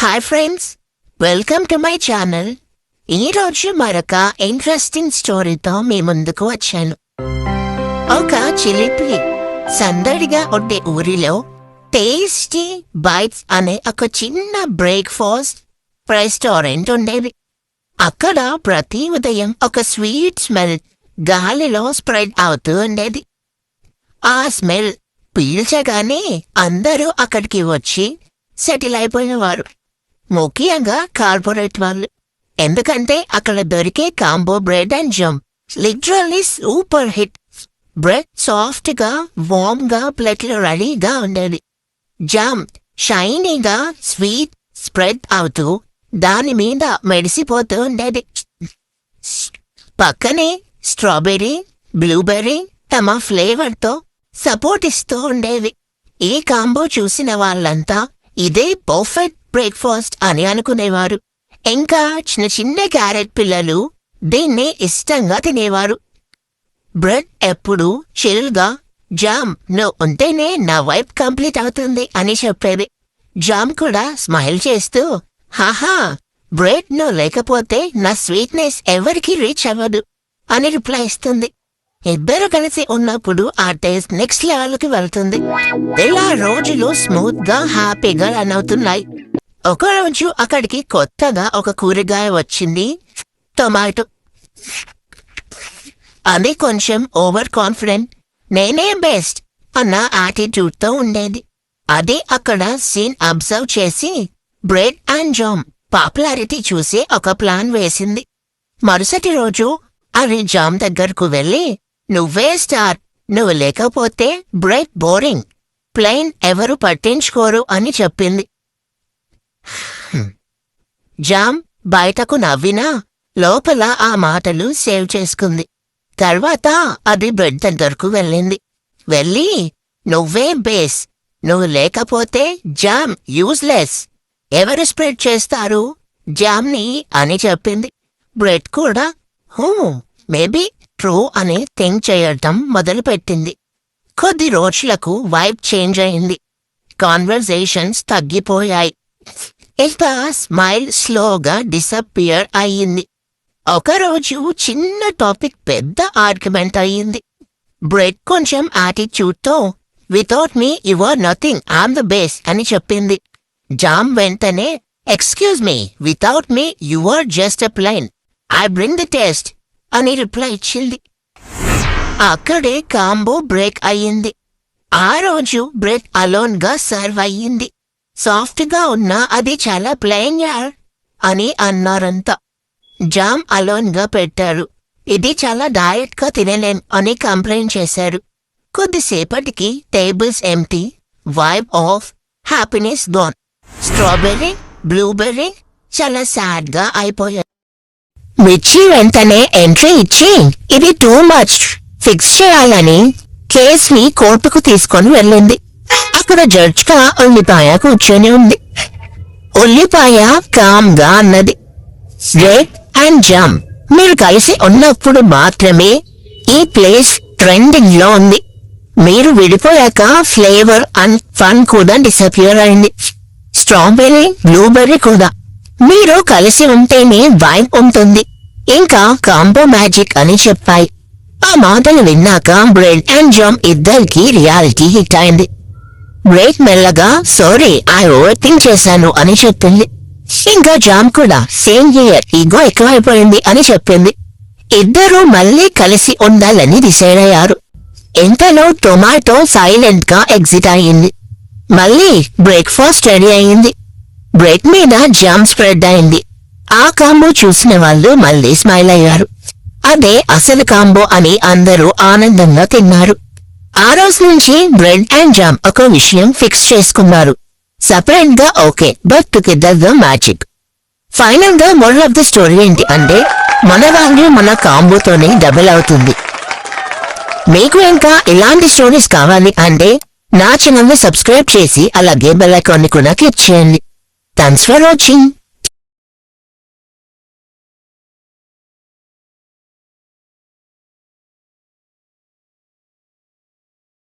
Hi friends, welcome to my channel. ఈరోజు మరొక interesting స్టోరీతో మీ ముందుకు వచ్చాను. ఒక చిలిపి సందడిగా ఉండే ఊరిలో టేస్టీ బైట్స్ అనే ఒక చిన్న బ్రేక్ఫాస్ట్ రెస్టారెంట్ ఉండేది. అక్కడ ప్రతి ఉదయం ఒక స్వీట్ స్మెల్ గాలిలో స్ప్రెడ్ అవుతూ ఉండేది. ఆ స్మెల్ పీల్చగానే అందరూ అక్కడికి వచ్చి సెటిల్ అయిపోయేవారు, ముఖ్యంగా కార్పొరేట్ వాళ్ళు. ఎందుకంటే అక్కడ దొరికే combo bread and jam literally super hit. Bread soft గా వార్మ్ గా ప్లేట్లో రెడీగా ఉండేది. జామ్ షైనీగా స్వీట్ స్ప్రెడ్ అవుతూ దాని మీద మెడిసిపోతూ ఉండేది. పక్కనే స్ట్రాబెర్రీ, బ్లూబెర్రీ తమ ఫ్లేవర్తో సపోర్ట్ ఇస్తూ ఉండేవి. ఈ కాంబో చూసిన వాళ్ళంతా ఇదే పర్ఫెక్ట్ బ్రేక్ఫాస్ట్ అని అనుకునేవారు. ఇంకా చిన్న చిన్న క్యారెట్ పిల్లలు దీన్ని ఇష్టంగా తినేవారు. బ్రెడ్ ఎప్పుడు చిల్గా జామ్ ఉంటేనే నా వైఫ్ కంప్లీట్ అవుతుంది అని చెప్పేది. జామ్ కూడా స్మైల్ చేస్తూ, హాహా, బ్రెడ్ లేకపోతే నా స్వీట్నెస్ ఎవరికి రీచ్ అవ్వదు అని రిప్లై ఇస్తుంది. ఇద్దరు కలిసి ఉన్నప్పుడు ఆ టేస్ట్ నెక్స్ట్ లెవెల్కి వెళ్తుంది. ఇలా రోజులు స్మూత్ గా హ్యాపీగా రన్ అవుతున్నాయి. ఒకరోజు అక్కడికి కొత్తగా ఒక కూరగాయ వచ్చింది, టొమాటో. అది కొంచెం ఓవర్ కాన్ఫిడెంట్, నేనే బెస్ట్ అన్న యాటిట్యూడ్తో ఉండేది. అది అక్కడ సీన్ అబ్జర్వ్ చేసి బ్రెడ్ అండ్ జామ్ పాపులారిటీ చూసి ఒక ప్లాన్ వేసింది. మరుసటి రోజు అది జామ్ దగ్గరకు వెళ్ళి, నువ్వే స్టార్, నువ్వు లేకపోతే బ్రెడ్ బోరింగ్, ప్లెయిన్ ఎవరు పట్టించుకోరు అని చెప్పింది. జామ్ బయటకు నవ్వినా లోపల ఆ మాటలు సేవ్ చేసుకుంది. తర్వాత అది బ్రెడ్ దగ్గరకు వెళ్ళి నువ్వే బేస్, నువ్వు లేకపోతే జామ్ యూజ్లెస్, ఎవరు స్ప్రెడ్ చేస్తారు జామ్ని అని చెప్పింది. బ్రెడ్ కూడా మేబీ ట్రూ అని థింక్ చేయటం మొదలుపెట్టింది. కొద్ది రోజులకు వైబ్ చేంజ్ అయింది. కాన్వర్సేషన్స్ తగ్గిపోయాయి. ఇంకా స్మైల్ స్లోగా డిసప్పియర్ అయ్యింది. ఒకరోజు చిన్న టాపిక్ పెద్ద ఆర్గ్యుమెంట్ అయ్యింది. బ్రెడ్ కొంచెం యాటిట్యూడ్తో, without me you are nothing, I'm the best అని చెప్పింది. జామ్ వెంటనే, excuse me, without me you are just a plain, I bring the taste అని రిప్లై ఇచ్చింది. అక్కడే కాంబో బ్రేక్ అయ్యింది. ఆ రోజు బ్రెడ్ అలోన్ గా సర్వ్ అయ్యింది. సాఫ్ట్ గా ఉన్నా అది చాలా ప్లెయిన్ యార్ అని అన్నారంతా. జామ్ అలోన్ గా పెట్టారు. ఇది చాలా డయట్ గా తినలేం అని కంప్లైంట్ చేశారు. కొద్దిసేపటికి tables empty, vibe off, happiness gone. Strawberry, blueberry చాలా సాడ్ గా అయిపోయాయి. మిర్చి వెంటనే ఎంట్రీ ఇచ్చి ఇది టూ మచ్, ఫిక్స్ చేయాలని కేసుని కోర్టుకు తీసుకొని వెళ్ళింది. అక్కడ జడ్జ్గా ఉల్లిపాయ కూర్చొని ఉంది. ఉల్లిపాయ కామ్ గా అన్నది, బ్రెడ్ అండ్ జామ్ మీరు కలిసి ఉన్నప్పుడు మాత్రమే ఈ ప్లేస్ ట్రెండింగ్ లో ఉంది. మీరు విడిపోయాక ఫ్లేవర్ అండ్ ఫన్ కూడా డిసపియర్ అయింది. స్ట్రాబెర్రీ, బ్లూబెర్రీ కూడా. మీరు కలిసి ఉంటేనే వైబ్ ఉంటుంది, ఇంకా కాంబో మ్యాజిక్ అని చెప్పాయి. ఆ మాటలు విన్నాక బ్రెడ్ అండ్ జామ్ ఇద్దరికి రియాలిటీ హిట్ అయింది. బ్రెడ్ మెల్లగా సారీ ఐ ఓవర్ థింక్ చేశాను అని చెప్పింది. ఇంకా జామ్ కూడా సేమ్ హియర్, ఈగో ఎక్కువైపోయింది అని చెప్పింది. ఇద్దరూ మళ్ళీ కలిసి ఉండాలని డిసైడ్ అయ్యారు. ఇంతలో టొమాటో సైలెంట్ గా ఎగ్జిట్ అయింది. మళ్ళీ బ్రేక్ఫాస్ట్ రెడీ అయింది. బ్రెడ్ మీద జామ్ స్ప్రెడ్ అయింది. ఆ కాంబో చూసిన వాళ్ళు మళ్ళీ స్మైల్ అయ్యారు. అదే అసలు కాంబో అని అందరూ ఆనందంగా తిన్నారు. ఆ రోజు నుంచి బ్రెడ్ అండ్ జామ్ ఒక విషయం ఫిక్స్ చేసుకున్నారు, సపరేట్ గా okay but together the magic. Final గా మోరల్ ఆఫ్ ద స్టోరీ ఏంటి అంటే, మన వాల్యూ మన కాంబోతోనే డబుల్ అవుతుంది. మీకు ఇంకా ఇలాంటి స్టోరీస్ కావాలి అంటే నా ఛానల్ ని సబ్స్క్రైబ్ చేసి అలాగే బెల్ ఐకాన్ ని కూడా క్లిక్ చేయండి. Thanks for watching.